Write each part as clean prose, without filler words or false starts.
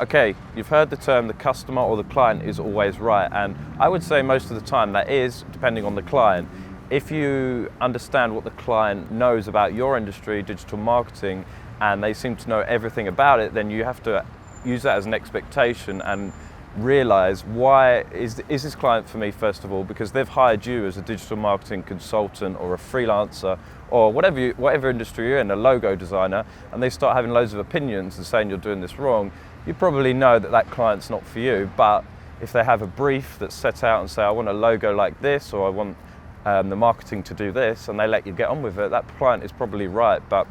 Okay, you've heard the term the customer or the client is always right, and I would say most of the time that is, depending on the client. If you understand what the client knows about your industry, digital marketing, and they seem to know everything about it, then you have to use that as an expectation and realize, why is this client for me, first of all, because they've hired you as a digital marketing consultant or a freelancer or whatever industry you're in, a logo designer, and they start having loads of opinions and saying you're doing this wrong. You probably know that that client's not for you. But if they have a brief that's set out and say, I want a logo like this, or I want the marketing to do this, and they let you get on with it, that client is probably right. But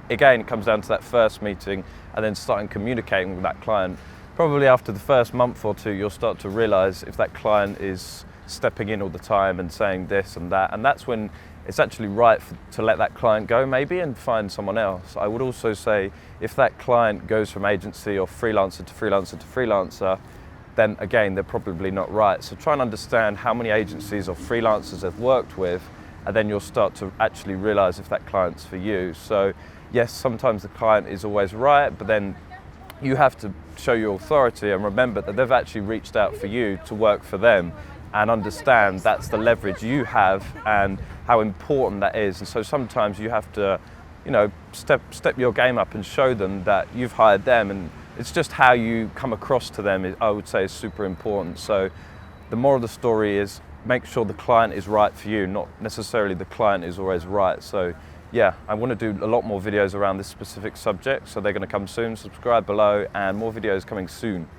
again, it comes down to that first meeting and then starting communicating with that client. Probably after the first month or two, you'll start to realize if that client is stepping in all the time and saying this and that, and that's when it's actually right to let that client go maybe and find someone else. I would also say if that client goes from agency or freelancer to freelancer to freelancer, then again, they're probably not right. So try and understand how many agencies or freelancers they've worked with, and then you'll start to actually realize if that client's for you. So yes, sometimes the client is always right, but then you have to show your authority and remember that they've actually reached out for you to work for them, and understand that's the leverage you have and how important that is. And so sometimes you have to, step your game up and show them that you've hired them, and it's just how you come across to them, I would say, is super important. So the moral of the story is make sure the client is right for you, not necessarily the client is always right. So yeah, I want to do a lot more videos around this specific subject, so they're going to come soon. Subscribe below, and more videos coming soon.